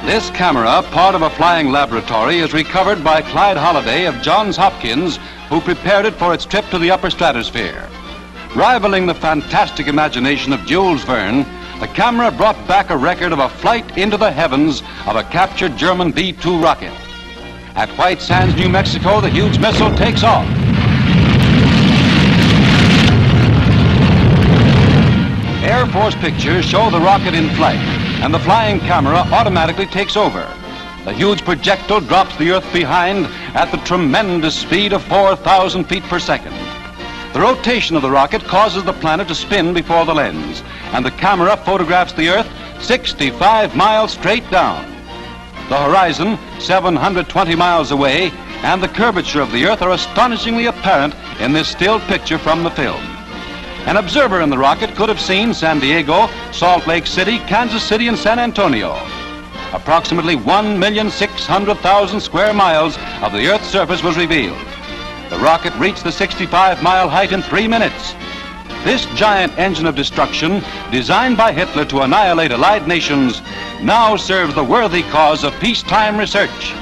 This camera, part of a flying laboratory, is recovered by Clyde Holliday of Johns Hopkins, who prepared it for its trip to the upper stratosphere. Rivaling the fantastic imagination of Jules Verne, the camera brought back a record of a flight into the heavens of a captured German B-2 rocket. At White Sands, New Mexico, the huge missile takes off. Air Force pictures show the rocket in flight, and the flying camera automatically takes over. The huge projectile drops the Earth behind at the tremendous speed of 4,000 feet per second. The rotation of the rocket causes the planet to spin before the lens, and the camera photographs the Earth 65 miles straight down. The horizon, 720 miles away, and the curvature of the Earth are astonishingly apparent in this still picture from the film. An observer in the rocket could have seen San Diego, Salt Lake City, Kansas City, and San Antonio. Approximately 1,600,000 square miles of the Earth's surface was revealed. The rocket reached the 65-mile height in 3 minutes. This giant engine of destruction, designed by Hitler to annihilate Allied nations, now serves the worthy cause of peacetime research.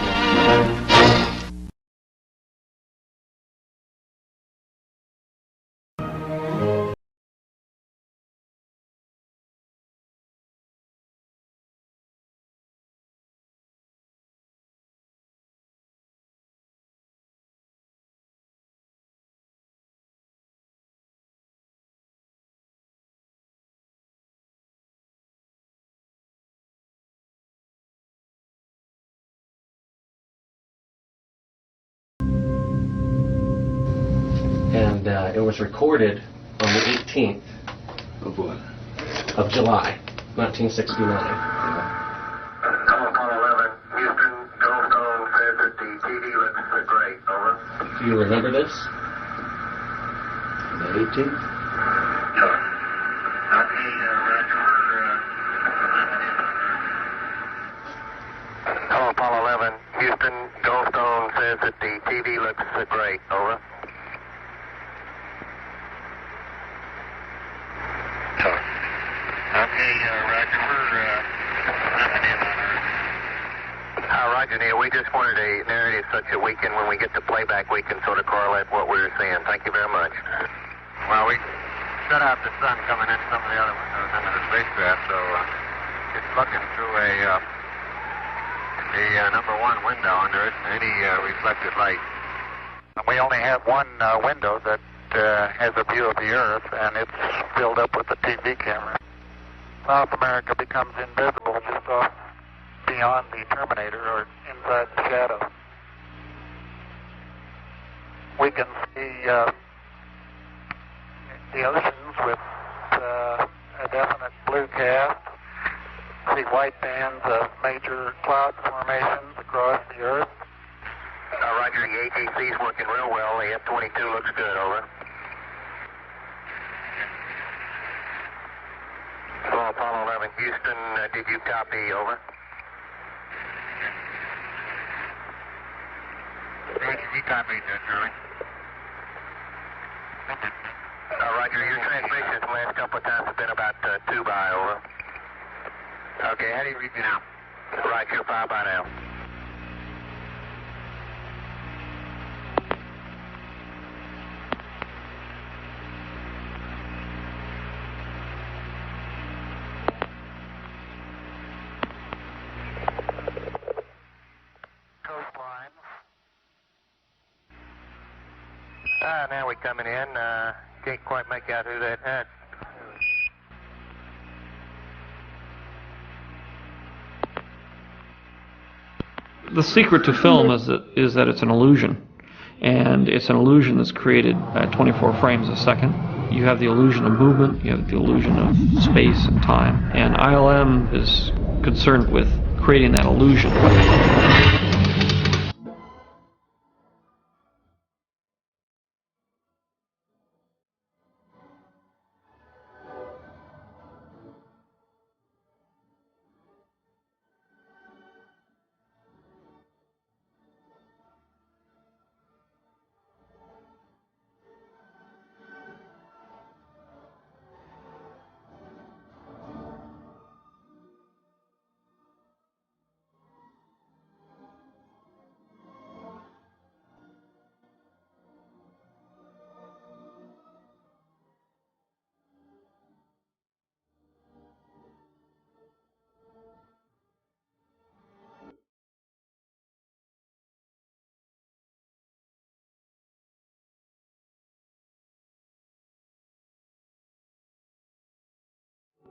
And it was recorded on the 18th Of what? of July, 1969. Apollo 11, Houston, Goldstone says that the TV looks great, over. Do you remember this? The 18th? Sure. Okay, Hello, Apollo 11, Houston, Goldstone says that the TV looks great, over. Roger, Neil, we just wanted a narrative such that we can, when we get the playback, we can sort of correlate what we were seeing. Thank you very much. Well, we shut out the sun coming in some of the other windows into the spacecraft, so it's looking through the number one window, and there isn't any reflected light. We only have one window that has a view of the Earth, and it's filled up with the TV camera. South America becomes invisible just off beyond the terminator or inside the shadow. We can see the oceans with a definite blue cast, see white bands of major cloud formations across the Earth. Roger, the ATC's working real well. The F-22 looks good, over. Hello, Apollo 11, Houston, did you copy, over? He copied that, Charlie. Roger, your transmissions the last couple of times have been about 2 by, over. Okay, how do you read me now? Right, you're 5 by now. Now we're coming in. Can't quite make out who that had. The secret to film is that it's an illusion, and it's an illusion that's created at 24 frames a second. You have the illusion of movement, you have the illusion of space and time, and ILM is concerned with creating that illusion.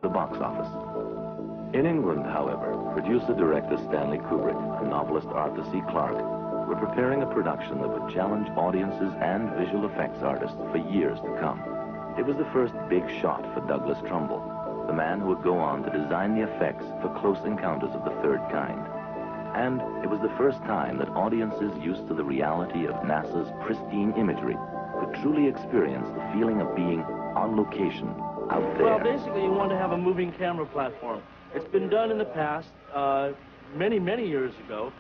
the box office. In England, however, producer-director Stanley Kubrick and novelist Arthur C. Clarke were preparing a production that would challenge audiences and visual effects artists for years to come. It was the first big shot for Douglas Trumbull, the man who would go on to design the effects for Close Encounters of the Third Kind. And it was the first time that audiences used to the reality of NASA's pristine imagery could truly experience the feeling of being on location, out there. Well, basically, you want to have a moving camera platform. It's been done in the past, many years ago.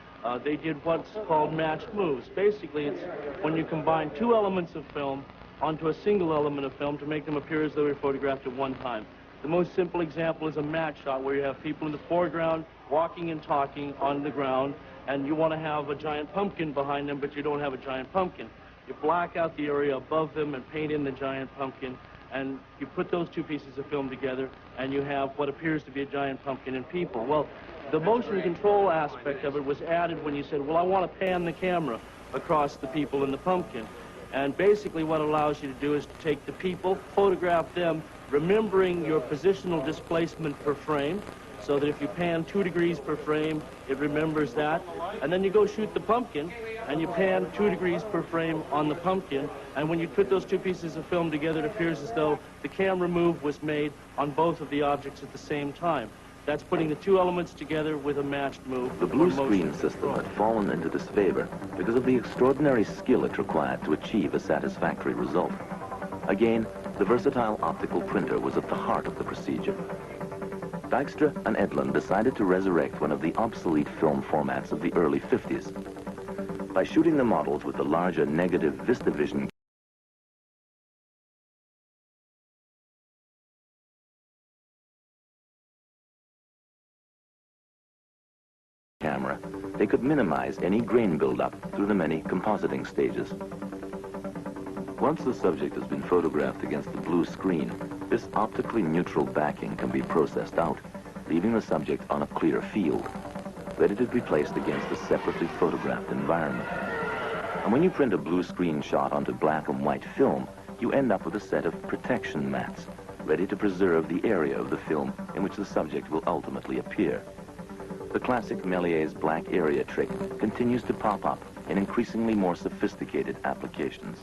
They did what's called matched moves. Basically, it's when you combine two elements of film onto a single element of film to make them appear as though they were photographed at one time. The most simple example is a match shot where you have people in the foreground walking and talking on the ground, and you want to have a giant pumpkin behind them, but you don't have a giant pumpkin. You black out the area above them and paint in the giant pumpkin, and you put those two pieces of film together, and you have what appears to be a giant pumpkin and people. Well, the motion control aspect of it was added when you said, well, I want to pan the camera across the people and the pumpkin. And basically what it allows you to do is to take the people, photograph them, remembering your positional displacement per frame, so that if you pan 2 degrees per frame, it remembers that. And then you go shoot the pumpkin, and you pan 2 degrees per frame on the pumpkin. And when you put those two pieces of film together, it appears as though the camera move was made on both of the objects at the same time. That's putting the two elements together with a matched move. The blue screen system had fallen into disfavor because of the extraordinary skill it required to achieve a satisfactory result. Again, the versatile optical printer was at the heart of the procedure. Dykstra and Edlund decided to resurrect one of the obsolete film formats of the early 50s. By shooting the models with the larger negative VistaVision camera, they could minimize any grain buildup through the many compositing stages. Once the subject has been photographed against the blue screen, this optically neutral backing can be processed out, leaving the subject on a clear field, ready to be placed against a separately photographed environment. And when you print a blue screen shot onto black and white film, you end up with a set of protection mats, ready to preserve the area of the film in which the subject will ultimately appear. The classic Méliès's black area trick continues to pop up in increasingly more sophisticated applications.